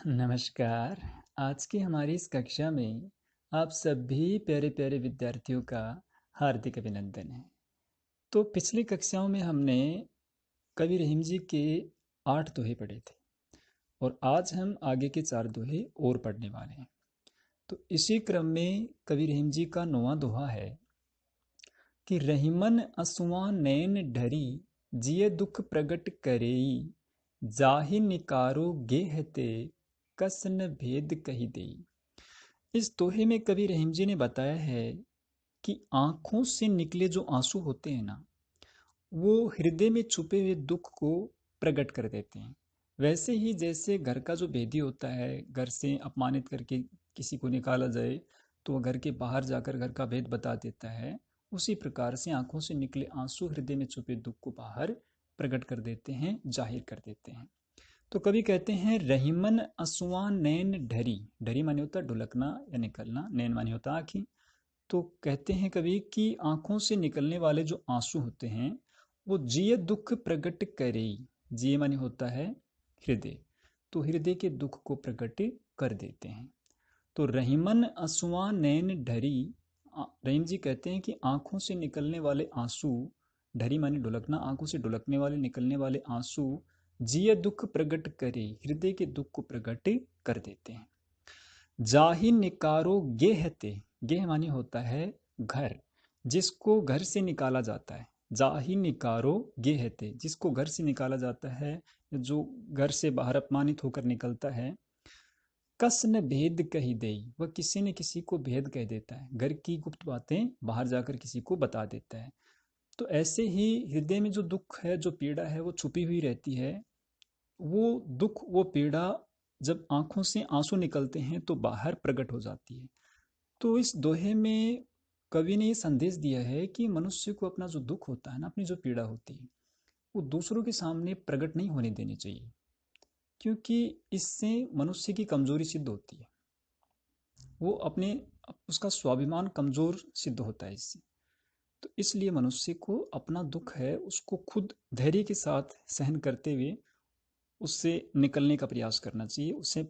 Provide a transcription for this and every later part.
नमस्कार। आज की हमारी इस कक्षा में आप सभी प्यारे प्यारे विद्यार्थियों का हार्दिक अभिनंदन है। तो पिछली कक्षाओं में हमने कवि रहीम जी के 8 दोहे पढ़े थे और आज हम आगे के 4 दोहे और पढ़ने वाले हैं। तो इसी क्रम में कवि रहीम जी का 9वां दोहा है कि रहीमन असुआ नैन ढरी जिय दुख प्रगट करेई जाहि निकारो गेहते कसन भेद कही देई। इस दोहे में कवि रहीम जी ने बताया है कि आंखों से निकले जो आंसू होते हैं ना, वो हृदय में छुपे हुए दुख को प्रकट कर देते हैं। वैसे ही जैसे घर का जो भेदी होता है, घर से अपमानित करके किसी को निकाला जाए तो वह घर के बाहर जाकर घर का भेद बता देता है, उसी प्रकार से आंखों से निकले आंसू हृदय में छुपे दुख को बाहर प्रकट कर देते हैं, जाहिर कर देते हैं। तो कभी कहते हैं रहीमन असुआ नैन ढरी। ढरी माने होता है ढुलकना या निकलना, नैन माने होता है आँखें। तो कहते हैं कभी कि आंखों से निकलने वाले जो आंसू होते हैं वो जिय दुख प्रकट करे। जिय माने होता है हृदय, तो हृदय के दुख को प्रकट कर देते हैं। तो रहीमन असुआ नैन ढरी, रहीम जी कहते हैं कि आंखों से निकलने वाले आंसू, ढरी माने ढुलकना, आंखों से ढुलकने वाले निकलने वाले आंसू जिय दुख प्रकट करे, हृदय के दुख को प्रकट कर देते हैं। जाहि निकारो गेहते, गेह माने होता है घर, जिसको घर से निकाला जाता है। जाहि निकारो गेहते, जिसको घर से निकाला जाता है, जो घर से बाहर अपमानित होकर निकलता है। कस न भेद कही देई, वह किसी न किसी को भेद कह देता है, घर की गुप्त बातें बाहर जाकर किसी को बता देता है। तो ऐसे ही हृदय में जो दुख है, जो पीड़ा है, वो छुपी हुई रहती है। वो दुख, वो पीड़ा जब आंखों से आंसू निकलते हैं तो बाहर प्रकट हो जाती है। तो इस दोहे में कवि ने ये संदेश दिया है कि मनुष्य को अपना जो दुख होता है ना, अपनी जो पीड़ा होती है, वो दूसरों के सामने प्रकट नहीं होने देनी चाहिए, क्योंकि इससे मनुष्य की कमजोरी सिद्ध होती है। वो अपने, उसका स्वाभिमान कमजोर सिद्ध होता है इससे। तो इसलिए मनुष्य को अपना दुख है उसको खुद धैर्य के साथ सहन करते हुए उससे निकलने का प्रयास करना चाहिए, उससे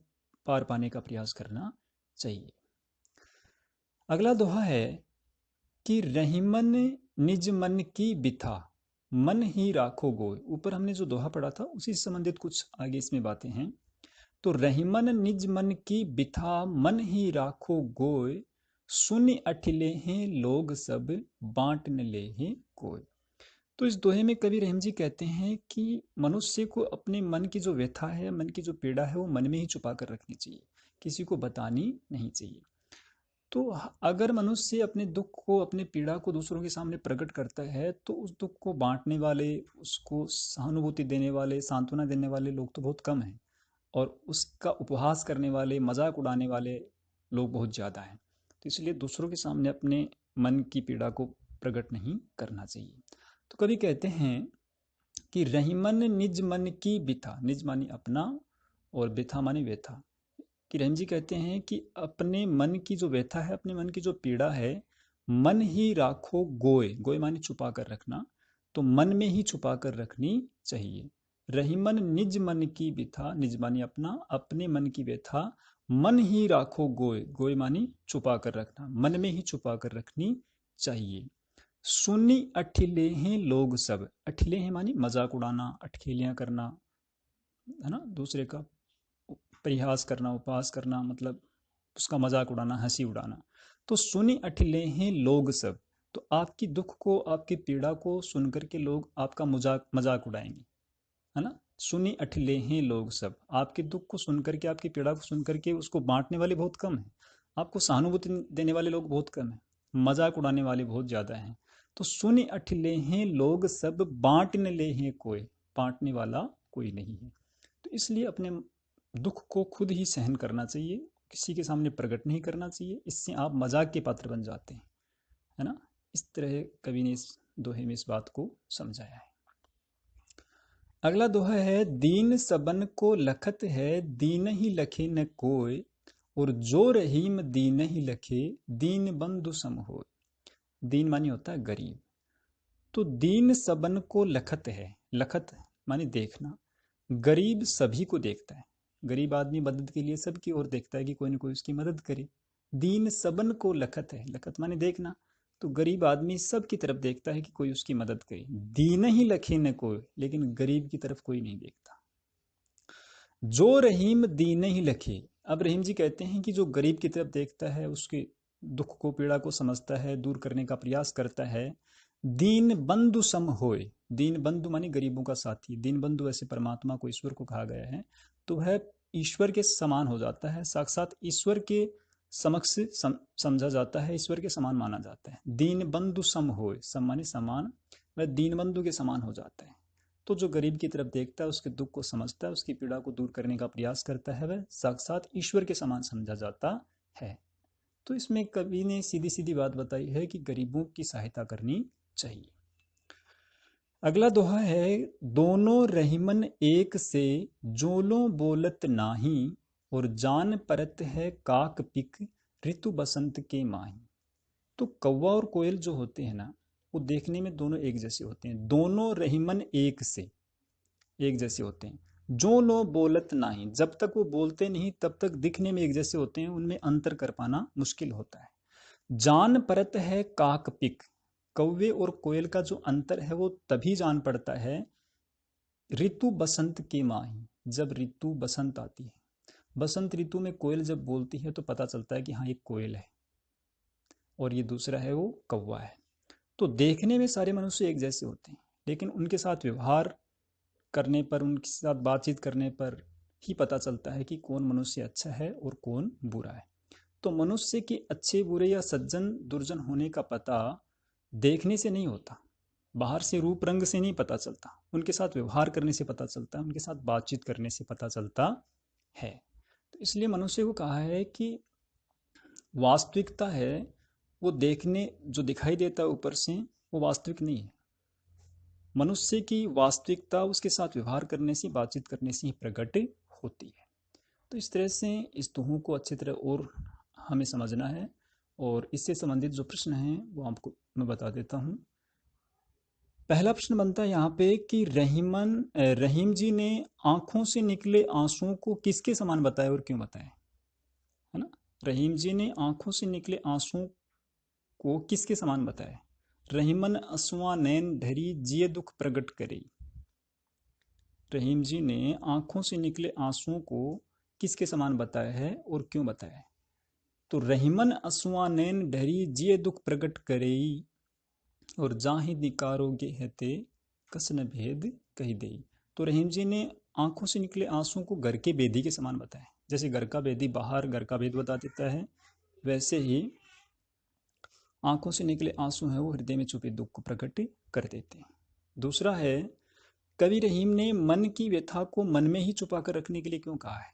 पार पाने का प्रयास करना चाहिए। अगला दोहा है कि रहीमन निज मन की बिथा मन ही राखो गोय। ऊपर हमने जो दोहा पढ़ा था उसी से संबंधित कुछ आगे इसमें बातें हैं। तो रहीमन निज मन की बिथा मन ही राखो गोय सुनि अठिले हैं लोग सब बांट न ले हैं कोय। तो इस दोहे में कवि रहीम जी कहते हैं कि मनुष्य को अपने मन की जो व्यथा है, मन की जो पीड़ा है, वो मन में ही छुपा कर रखनी चाहिए, किसी को बतानी नहीं चाहिए। तो अगर मनुष्य अपने दुख को, अपनी पीड़ा को दूसरों के सामने प्रकट करता है तो उस दुख को बांटने वाले, उसको सहानुभूति देने वाले, सांत्वना देने वाले लोग तो बहुत कम हैं, और उसका उपहास करने वाले, मजाक उड़ाने वाले लोग बहुत ज़्यादा हैं। तो इसलिए दूसरों के सामने अपने मन की पीड़ा को प्रकट नहीं करना चाहिए। तो कवि कहते हैं कि रहीमन निज मन की बिथा, निज मानी अपना और बिथा मानी व्यथा, कि रहीम जी कहते हैं कि अपने मन की जो व्यथा है, अपने मन की जो पीड़ा है, मन ही राखो गोय, गोय माने छुपा कर रखना, तो मन में ही छुपा कर रखनी चाहिए। रहीमन निज मन की बिथा, निज मानी अपना, अपने मन की व्यथा मन ही राखो गोय, गोय मानी छुपा कर रखना, मन में ही छुपा कर रखनी चाहिए। सुनी अठिले हैं लोग सब, अठिले हैं मानी मजाक उड़ाना, अटखेलियां करना, है ना, दूसरे का परिहास करना, उपहास करना, मतलब उसका मजाक उड़ाना, हंसी उड़ाना। तो सुनी अठिले हैं लोग सब, तो आपकी दुख को, आपकी पीड़ा को सुन करके लोग आपका मजाक मजाक उड़ाएंगे, है ना। सुनी अठिले हैं लोग सब, आपके दुख को सुन करके, आपकी पीड़ा को सुन करके उसको बांटने वाले बहुत कम हैं, आपको सहानुभूति देने वाले लोग बहुत कम हैं, मजाक उड़ाने वाले बहुत ज्यादा हैं। तो सुनी अठिले हैं लोग सब बांट न ले हैं कोई, बांटने वाला कोई नहीं है। तो इसलिए अपने दुख को खुद ही सहन करना चाहिए, किसी के सामने प्रकट नहीं करना चाहिए, इससे आप मजाक के पात्र बन जाते हैं, है ना। इस तरह कवि ने इस दोहे में इस बात को समझाया है। अगला दोहा है दीन सबन को लखत है दीन ही लखे न कोय और जो रहीम दीन ही लखे दीन बंधु सम होय। दीन मानी होता है गरीब। तो दीन सबन को लखत है, लखत माने देखना, गरीब सभी को देखता है, गरीब आदमी मदद के लिए सबकी ओर देखता है कि कोई ना कोई उसकी मदद करे। दीन सबन को लखत है, लखत माने देखना। तो गरीब आदमी सबकी तरफ देखता है कि कोई उसकी मदद करे। दीन ही लखे न कोई, लेकिन गरीब की तरफ कोई नहीं देखता। जो रहीम दीन ही लखे। अब रहीम जी कहते हैं कि जो गरीब की तरफ देखता है, उसके दुख को पीड़ा को समझता है, दूर करने का प्रयास करता है। दीन बंधु सम होए। दीन बंधु मानी गरीबों का साथी। दीन बंधु ऐसे परमात्मा को, ईश्वर को कहा गया है। तो है ईश्वर के समान हो जाता है, साक्षात ईश्वर के समक्ष समझा जाता है, ईश्वर के समान माना जाता है। दीन बंधु सम होए, सम माने समान, वह दीन बंधु के समान हो जाता है। तो जो गरीब की तरफ देखता है, उसके दुख को समझता है, उसकी पीड़ा को दूर करने का प्रयास करता है, वह साक्षात ईश्वर के समान समझा जाता है। तो इसमें कवि ने सीधी सीधी बात बताई है कि गरीबों की सहायता करनी चाहिए। अगला दोहा है, दोनों रहीमन एक से जोलों बोलत नाही, और जान परत है काक पिक ऋतु बसंत के माही। तो कौवा और कोयल जो होते हैं ना, वो देखने में दोनों एक जैसे होते हैं। दोनों रहीमन एक से, एक जैसे होते हैं। जो लो बोलत नहीं, जब तक वो बोलते नहीं तब तक दिखने में एक जैसे होते हैं, उनमें अंतर कर पाना मुश्किल होता है। जान परत है काक पिक, कौवे और कोयल का जो अंतर है वो तभी जान पड़ता है ऋतु बसंत के माही, जब ऋतु बसंत आती है। बसंत ऋतु में कोयल जब बोलती है तो पता चलता है कि हाँ, ये कोयल है और ये दूसरा है वो कौवा है। तो देखने में सारे मनुष्य एक जैसे होते हैं, लेकिन उनके साथ व्यवहार करने पर, उनके साथ बातचीत करने पर ही पता चलता है कि कौन मनुष्य अच्छा है और कौन बुरा है। तो मनुष्य के अच्छे बुरे या सज्जन दुर्जन होने का पता देखने से नहीं होता, बाहर से रूप रंग से नहीं पता चलता, उनके साथ व्यवहार करने से पता चलता है, उनके साथ बातचीत करने से पता चलता है। तो इसलिए मनुष्य को कहा है कि वास्तविकता है वो देखने, जो दिखाई देता है ऊपर से, वो वास्तविक नहीं है। मनुष्य की वास्तविकता उसके साथ व्यवहार करने से, बातचीत करने से ही प्रकट होती है। तो इस तरह से इस दोहों को अच्छी तरह और हमें समझना है, और इससे संबंधित जो प्रश्न हैं वो आपको मैं बता देता हूँ। पहला प्रश्न बनता है यहाँ पे कि रहीम जी ने आंखों से निकले आंसुओं को किसके समान बताया और क्यों बताया, है ना। रहीम जी ने आंखों से निकले आंसुओं को किसके समान बताया। रहीमन असुआ नैन ढरी जिये दुख प्रकट करे। रहीम जी ने आंखों से निकले आंसुओं को किसके समान बताया है और क्यों बताया है। तो रहीमन असुआ नैन ढरी जिये दुख प्रकट करे, और जाहि निकारोगे हते कसन भेद कही दे। तो रहीम जी ने आंखों से निकले आंसुओं को घर के बेदी के समान बताया। जैसे घर का बेदी बाहर घर का भेद बता देता है, वैसे ही आंखों से निकले आंसू हैं वो हृदय में छुपे दुख को प्रकट कर देते हैं। दूसरा है, कवि रहीम ने मन की व्यथा को मन में ही छुपा कर रखने के लिए क्यों कहा है।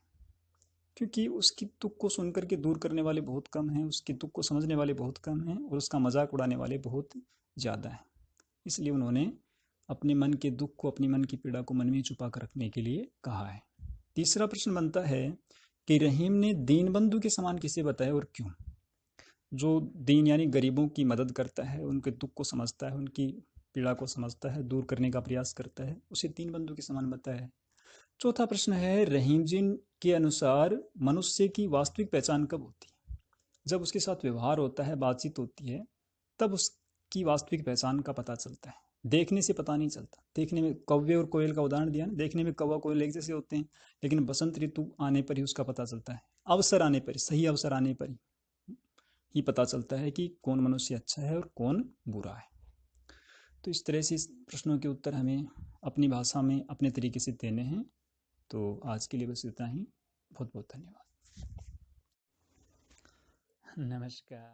क्योंकि उसकी दुख को सुनकर के दूर करने वाले बहुत कम हैं, उसके दुख को समझने वाले बहुत कम हैं, और उसका मजाक उड़ाने वाले बहुत ज़्यादा हैं। इसलिए उन्होंने अपने मन के दुख को, अपनी मन की पीड़ा को मन में ही छुपा कर रखने के लिए कहा है। तीसरा प्रश्न बनता है कि रहीम ने दीनबंधु के समान किसे बताया और क्यों। जो दीन यानी गरीबों की मदद करता है, उनके दुख को समझता है, उनकी पीड़ा को समझता है, दूर करने का प्रयास करता है, उसे दीनबंधु के समान बताया है। चौथा प्रश्न है, रहीम जी के अनुसार मनुष्य की वास्तविक पहचान कब होती है। जब उसके साथ व्यवहार होता है, बातचीत होती है, तब उसकी वास्तविक पहचान का पता चलता है। देखने से पता नहीं चलता। देखने में कौवे और कोयल का उदाहरण दिया ना, देखने में कौवा कोयल एक जैसे होते हैं, लेकिन बसंत ऋतु आने पर ही उसका पता चलता है। अवसर आने पर, सही अवसर आने पर ही पता चलता है कि कौन मनुष्य अच्छा है और कौन बुरा है। तो इस तरह से इस प्रश्नों के उत्तर हमें अपनी भाषा में अपने तरीके से देने हैं। तो आज के लिए बस इतना ही। बहुत बहुत धन्यवाद। नमस्कार।